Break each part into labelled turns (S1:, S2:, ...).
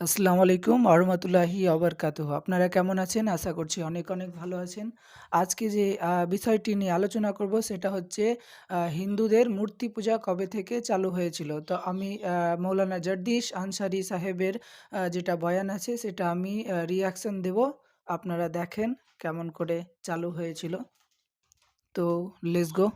S1: আসসালামু আলাইকুম ওয়া রাহমাতুল্লাহি ওয়া বারাকাতুহু। আপনারা কেমন আছেন? আশা করছি অনেক, অনেক ভালো আছেন। আজকে যে বিষয়টি নিয়ে আলোচনা করব সেটা হচ্ছে হিন্দুদের মূর্তি পূজা কবে থেকে চালু হয়েছিল। তো আমি মৌলানা জগদীশ আনসারী সাহেবের যেটা বয়ান আছে সেটা আমি রিঅ্যাকশন দেব। আপনারা দেখেন কেমন করে চালু হয়েছিল। তো লেটস গো।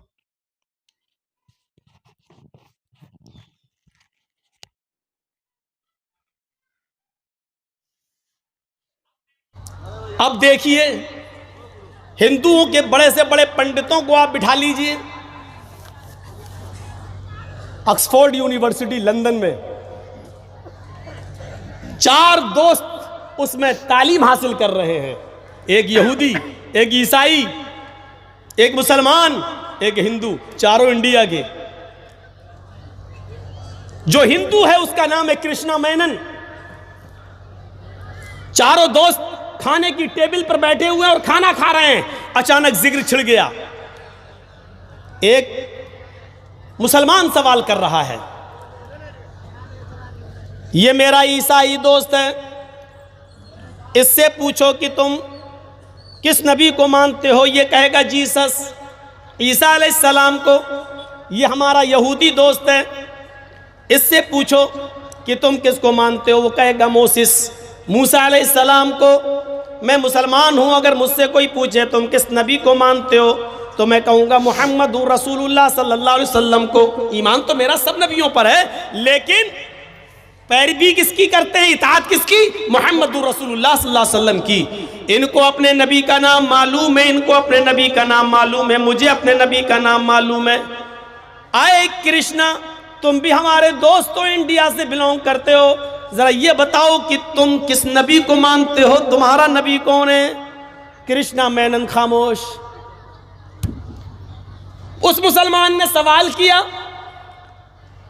S2: अब देखिए, हिंदुओं के बड़े से बड़े पंडितों को आप बिठा लीजिए ऑक्सफोर्ड यूनिवर्सिटी लंदन में। चार दोस्त उसमें तालीम हासिल कर रहे हैं, एक यहूदी, एक ईसाई, एक मुसलमान, एक हिंदू, चारों इंडिया के। जो हिंदू है उसका नाम है कृष्णा मेनन। चारों दोस्त खाने की टेबल पर बैठे हुए और खाना खा रहे हैं, अचानक जिक्र छिड़ गया। एक मुसलमान सवाल कर रहा है, ये मेरा ईसाई दोस्त है, इससे पूछो कि तुम किस नबी को मानते हो। ये कहेगा जीसस, ईसा अलैहिस्सलाम को। ये हमारा यहूदी दोस्त है, इससे पूछो कि तुम किसको मानते हो। वो कहेगा मोसेस, मूसा अलैहिस्सलाम को। मैं मुसलमान हूं, अगर मुझसे कोई पूछे तुम किस नबी को मानते हो तो मैं कहूंगा मुहम्मदुर रसूलुल्लाह सल्लल्लाहु अलैहि वसल्लम को। ईमान तो मेरा सब नबियों पर है, लेकिन पैरवी किसकी करते हैं, इताअत किसकी? मुहम्मदुर रसूलुल्लाह सल्लल्लाहु अलैहि वसल्लम की। इनको अपने नबी का नाम मालूम है, इनको अपने नबी का नाम मालूम है, मुझे अपने नबी का नाम मालूम है। आए कृष्णा, तुम भी हमारे दोस्त हो, इंडिया से बिलोंग करते हो, जरा ये बताओ कि तुम किस नबी को मानते हो, तुम्हारा नबी कौन है? कृष्णा मेनन खामोश। उस मुसलमान ने सवाल किया,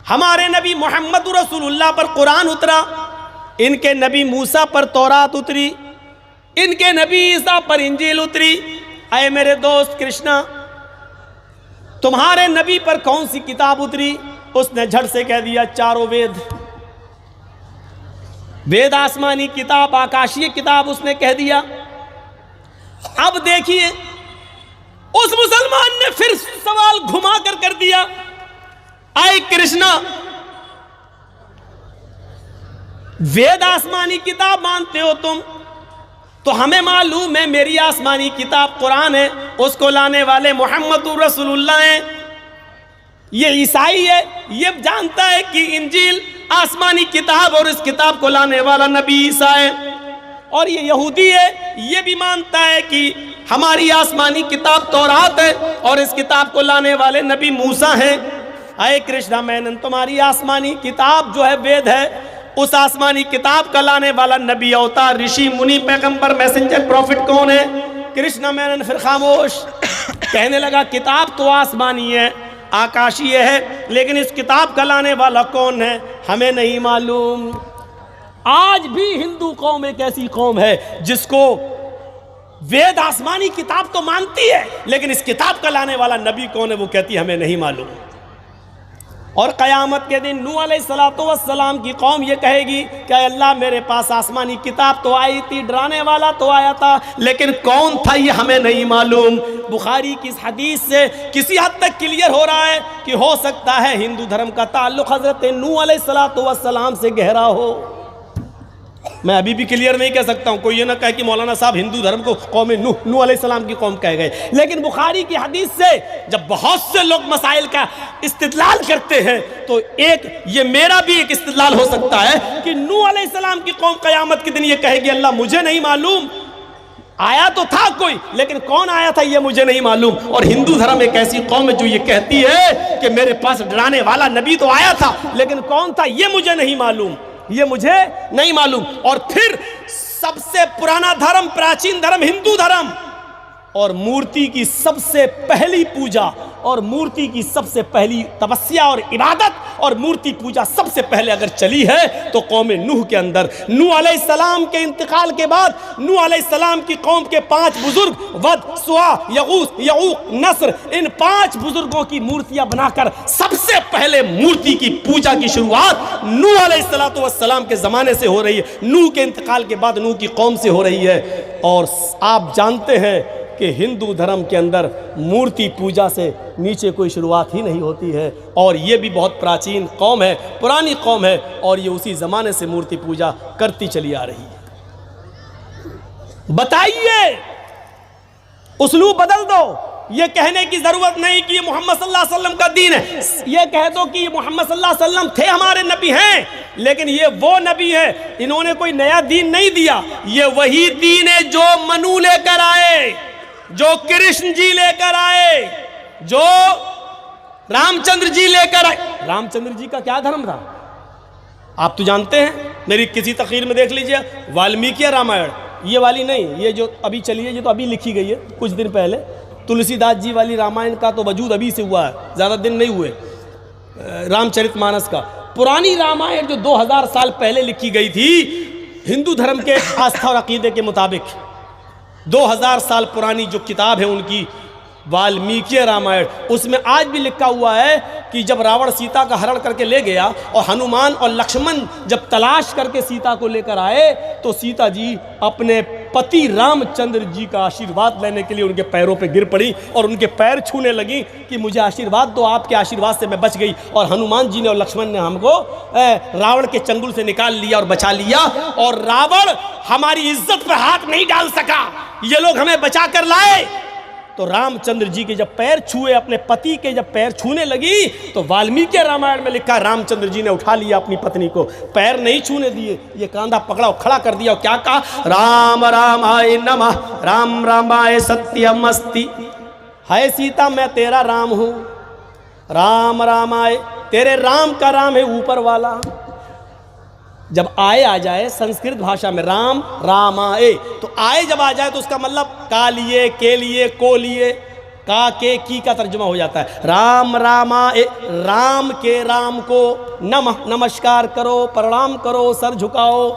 S2: हमारे नबी मोहम्मद रसूलुल्लाह पर कुरान उतरा, इनके नबी मूसा पर तौरात उतरी, इनके नबी ईसा पर इंजील उतरी। आए मेरे दोस्त कृष्णा, तुम्हारे नबी पर कौन सी किताब उतरी? उसने झट से कह दिया, चारों वेद। वेद आसमानी किताब, आकाशीय किताब, उसने कह दिया। अब देखिए, उस मुसलमान ने फिर सवाल घुमा कर दिया, आए कृष्णा, वेद आसमानी किताब मानते हो तुम, तो हमें मालूम है मेरी आसमानी किताब कुरान है, उसको लाने वाले मोहम्मदुर रसूलुल्लाह हैं। ये ईसाई है, ये जानता है कि इंजील आसमानी किताब और इस किताब को लाने वाला नबी ईसा है। और ये यहूदी है, ये भी मानता है कि हमारी आसमानी किताब तौरात है और इस किताब को लाने वाले नबी मूसा हैं। आए कृष्णा मेनन, तुम्हारी आसमानी किताब जो है वेद है, उस आसमानी किताब का लाने वाला नबी, अवतार, ऋषि, मुनि, पैगंबर, मैसेंजर, प्रॉफिट कौन है? कृष्णा मेनन फिर खामोश। कहने लगा, किताब तो आसमानी है, आकाशीय है, लेकिन इस किताब का लाने वाला कौन है हमें नहीं मालूम। आज भी हिंदू कौम एक ऐसी कौम है जिसको वेद आसमानी किताब तो मानती है, लेकिन इस किताब का लाने वाला नबी कौन है वो कहती है हमें नहीं मालूम। और क़यामत के दिन नूह अलैहिस्सलातु वस्सलाम की कौम ये कहेगी कि अल्लाह मेरे पास आसमानी किताब तो आई थी, डराने वाला तो आया था, लेकिन कौन था ये हमें नहीं मालूम। बुखारी की इस हदीस से किसी हद तक क्लियर हो रहा है कि हो सकता है हिंदू धर्म का ताल्लुक हज़रत नूह अलैहिस्सलातु वस्सलाम से गहरा हो। मैं अभी भी क्लियर नहीं कह सकता हूँ, कोई ये ना कहे कि मौलाना साहब हिंदू धर्म को कौम नूह अलैहिस्सलाम की कौम कह गए। लेकिन बुखारी की हदीस से जब बहुत से लोग मसाइल का इस्तिदलाल करते हैं तो एक ये मेरा भी एक इस्तिदलाल हो सकता है कि नूह अलैहिस्सलाम की कौम क़यामत के दिन ये कहेगी अल्लाह मुझे नहीं मालूम, आया तो था कोई, लेकिन कौन आया था ये मुझे नहीं मालूम। और हिंदू धर्म एक ऐसी कौम है जो ये कहती है कि मेरे पास डराने वाला नबी तो आया था, लेकिन कौन था ये मुझे नहीं मालूम, ये मुझे नहीं मालूम। और फिर सबसे पुराना धर्म, प्राचीन धर्म हिंदू धर्म, और मूर्ति की सबसे पहली पूजा और मूर्ति की सबसे पहली तपस्या और इबादत और मूर्ति पूजा सबसे पहले अगर चली है तो कौम नूह के अंदर। नूह अलैहिस्सलाम के इंतकाल के बाद नूह अलैहिस्सलाम की कौम के 5 बुजुर्ग वद, सुआ, यगूस, यऊक, नस्र, इन 5 बुजुर्गों की मूर्तियां बनाकर सबसे पहले मूर्ति की पूजा की शुरुआत नूह अलैहिस्सलाम के ज़माने से हो रही है। नूह के इंतकाल के बाद नूह की कौम से हो रही है। और आप जानते हैं कि हिंदू धर्म के अंदर मूर्ति पूजा से नीचे कोई शुरुआत ही नहीं होती है। और ये भी बहुत प्राचीन कौम है, पुरानी कौम है, और ये उसी ज़माने से मूर्ति पूजा करती चली आ रही है। बताइए, उसलूब बदल दो। ये कहने की ज़रूरत नहीं कि ये मोहम्मद सल्लल्लाहु अलैहि वसल्लम का दीन है। ये कह दो कि ये मोहम्मद सल्लल्लाहु अलैहि वसल्लम थे, हमारे नबी हैं, लेकिन ये वो नबी है, इन्होंने कोई नया दीन नहीं दिया। ये वही दीन है जो मनु लेकर आए, जो कृष्ण जी लेकर आए, जो रामचंद्र जी लेकर आए। रामचंद्र जी का क्या धर्म था आप तो जानते हैं, मेरी किसी तकरीर में देख लीजिए, वाल्मीकि रामायण, ये वाली नहीं, ये जो अभी चली है, ये तो अभी लिखी गई है कुछ दिन पहले। तुलसीदास जी वाली रामायण का तो वजूद अभी से हुआ है, ज़्यादा दिन नहीं हुए। रामचरितमानस का पुरानी रामायण जो 2000 साल पहले लिखी गई थी हिंदू धर्म के आस्था और अकीदे के मुताबिक, 2000 साल पुरानी जो किताब है उनकी वाल्मीकि रामायण, उसमें आज भी लिखा हुआ है कि जब रावण सीता का हरण करके ले गया और हनुमान और लक्ष्मण जब तलाश करके सीता को लेकर आए तो सीता जी अपने पति रामचंद्र जी का आशीर्वाद लेने के लिए उनके पैरों पे गिर पड़ी और उनके पैर छूने लगी कि मुझे आशीर्वाद दो, आपके आशीर्वाद से मैं बच गई। और हनुमान जी ने और लक्ष्मण ने हमको रावण के चंगुल से निकाल लिया और बचा लिया, और रावण हमारी इज्जत पर हाथ नहीं डाल सका, ये लोग हमें बचा कर लाए। तो रामचंद्र जी के जब पैर छुए, अपने पति के जब पैर छूने लगी, तो वाल्मीकि रामायण में लिखा रामचंद्र जी ने उठा लिया अपनी पत्नी को, पैर नहीं छूने दिए, ये कांधा पकड़ा और खड़ा कर दिया और क्या कहा, राम रामाय नमः, राम रामाय सत्यम अस्ति। हाय सीता, मैं तेरा राम हूं, राम रामाय, तेरे राम का राम है ऊपर वाला। जब आए आ जाए संस्कृत भाषा में राम रामाए, तो आए जब आ जाए तो उसका मतलब का लिए, के लिए, को लिए, का के की का तर्जुमा हो जाता है। राम रामाए, राम के राम को नमः, नमस्कार करो, प्रणाम करो, सर झुकाओ।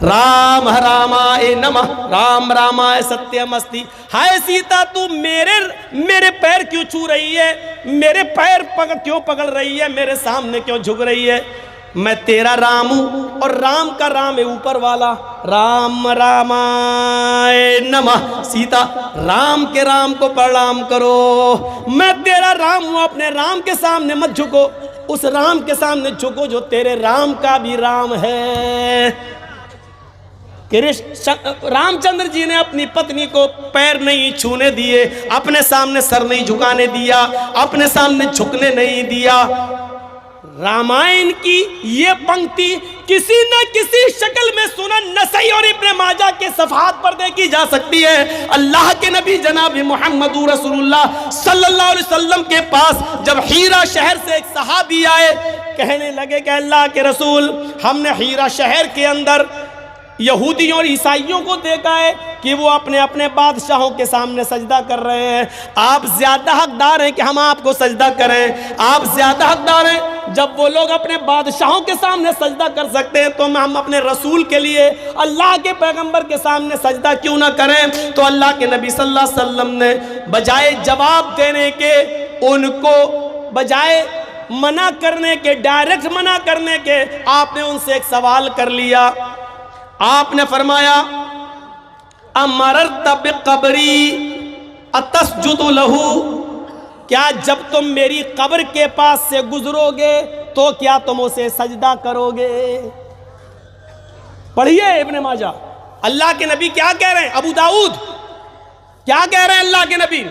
S2: राम रामाए नमः, राम रामाय सत्यम अस्ति। हाय सीता, तू मेरे पैर क्यों छू रही है, मेरे पैर क्यों पकड़ रही है, मेरे सामने क्यों झुक रही है? मैं तेरा राम हूं और राम का राम है ऊपर वाला। राम रामाय नमः, सीता राम के राम को प्रणाम करो। मैं तेरा राम हूं, अपने राम के सामने मत झुको, उस राम के सामने झुको जो तेरे राम का भी राम है। रामचंद्र जी ने अपनी पत्नी को पैर नहीं छूने दिए, अपने सामने सर नहीं झुकाने दिया, अपने सामने झुकने नहीं दिया। रामायण की ये पंक्ति किसी न किसी शक्ल में सुनन नसई और इब्ने माजा के सफ़हात पर देखी जा सकती है। अल्लाह के नबी जनाब मोहम्मद रसूलुल्लाह सल्लल्लाहु अलैहि वसल्लम के पास जब हीरा शहर से एक सहाबी आए, कहने लगे कि अल्लाह के रसूल, हमने हीरा शहर के अंदर यहूदियों और ईसाइयों को देखा है कि वो अपने अपने बादशाहों के सामने सजदा कर रहे हैं। आप ज्यादा हकदार हैं कि हम आपको सजदा करें, आप ज्यादा हकदार हैं। जब वो लोग अपने बादशाहों के सामने सजदा कर सकते हैं तो हम अपने रसूल के लिए, अल्लाह के पैगंबर के सामने सजदा क्यों ना करें? तो अल्लाह के नबी सल्लल्लाहु अलैहि वसल्लम ने बजाय जवाब देने के, उनको बजाय मना करने के, डायरेक्ट मना करने के, आपने उनसे एक सवाल कर लिया। आपने फरमाया, अमररत बिक़ब्री अतस्जुदु लहू, क्या जब तुम मेरी कब्र के पास से गुजरोगे तो क्या तुम उसे सजदा करोगे? पढ़िए इब्ने माजा, अल्लाह के नबी क्या कह रहे हैं, अबू दाऊद क्या कह रहे हैं अल्लाह के नबी?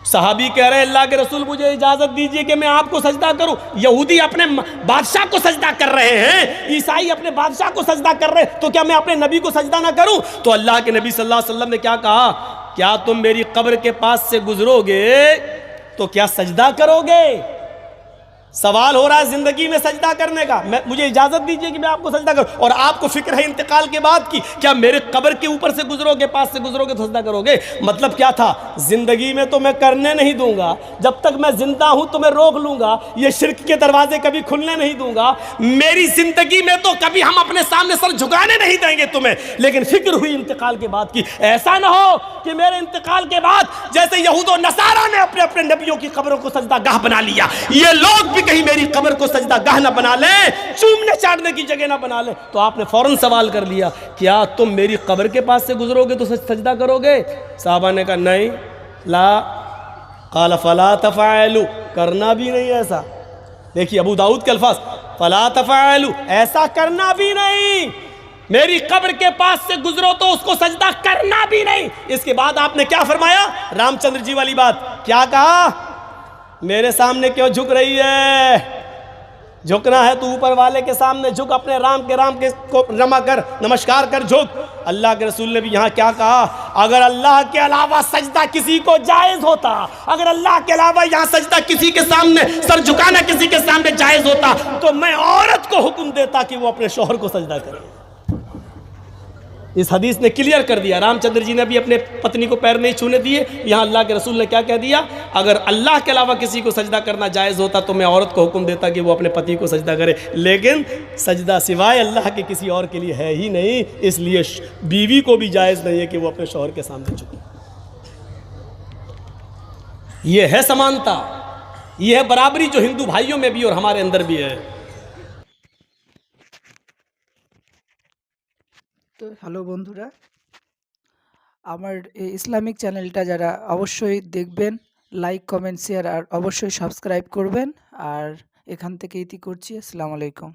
S2: सहाबी कह रहे हैं, अल्लाह के रसूल मुझे इजाजत दीजिए कि मैं आपको सजदा करूं। यहूदी अपने बादशाह को सजदा कर रहे हैं, ईसाई अपने बादशाह को सजदा कर रहे हैं, तो क्या मैं अपने नबी को सजदा ना करूं? तो अल्लाह के नबी सल्लल्लाहु अलैहि वसल्लम ने क्या कहा, क्या तुम मेरी कब्र के पास से गुजरोगे तो क्या सजदा करोगे? सवाल हो रहा है जिंदगी में सजदा करने का, मुझे इजाजत दीजिए कि मैं आपको सजदा करूं। और आपको फिक्र है इंतकाल के बाद की, क्या मेरे कब्र के ऊपर से गुजरोगे, पास से गुजरोगे तो सजदा करोगे? मतलब क्या था, जिंदगी में तो मैं करने नहीं दूंगा, जब तक मैं जिंदा हूं तो मैं रोक लूंगा, ये शिर्क के दरवाजे कभी खुलने नहीं दूंगा। मेरी जिंदगी में तो कभी हम अपने सामने सर झुकाने नहीं देंगे तुम्हें, लेकिन फिक्र हुई इंतकाल के बाद की, ऐसा ना हो कि मेरे इंतकाल के बाद जैसे यहूद और नसारा ने अपने अपने नबियों की कब्रों को सजदा गाह बना लिया, ये लोग भी कहीं मेरी कब्र को सजदा गाह ना बना ले, चूमने चाटने की जगह ना बना ले। तो आपने फौरन सवाल कर लिया, क्या तुम मेरी कब्र के पास से गुजरोगे तो सजदा करोगे? साहबा ने कहा नहीं, ला काला फला तफालू, करना भी नहीं ऐसा। देखिए अबू दाऊद के अल्फाज, फला तफालू, ऐसा करना भी नहीं, मेरी कब्र के पास से गुजरो तो उसको सजदा करना भी नहीं। इसके बाद आपने क्या फरमाया, रामचंद्र जी वाली बात, क्या कहा, मेरे सामने क्यों झुक रही है? झुकना है तो ऊपर वाले के सामने झुक, अपने राम के को रमा कर, नमस्कार कर, झुक। अल्लाह के रसूल ने भी यहाँ क्या कहा, अगर अल्लाह के अलावा सजदा किसी को जायज होता, अगर अल्लाह के अलावा यहाँ सजदा किसी के सामने, सर झुकाना किसी के सामने जायज होता, तो मैं औरत को हुक्म देता कि वो अपने शौहर को सजदा करे। इस हदीस ने क्लियर कर दिया, रामचंद्र जी ने भी अपने पत्नी को पैर नहीं छूने दिए। यहाँ अल्लाह के रसूल ने क्या कह दिया, अगर अल्लाह के अलावा किसी को सजदा करना जायज़ होता तो मैं औरत को हुक्म देता कि वो अपने पति को सजदा करे, लेकिन सजदा सिवाय अल्लाह के किसी और के लिए है ही नहीं, इसलिए बीवी को भी जायज़ नहीं है कि वो अपने शौहर के सामने झुके। ये है समानता, ये है बराबरी जो हिंदू भाइयों में भी और हमारे अंदर भी है।
S1: তো হ্যালো বন্ধুরা, আমার এই ইসলামিক চ্যানেলটা যারা অবশ্যই দেখবেন, লাইক কমেন্ট শেয়ার আর অবশ্যই সাবস্ক্রাইব করবেন। আর এখান থেকে ইতি করছি। আসসালামু আলাইকুম।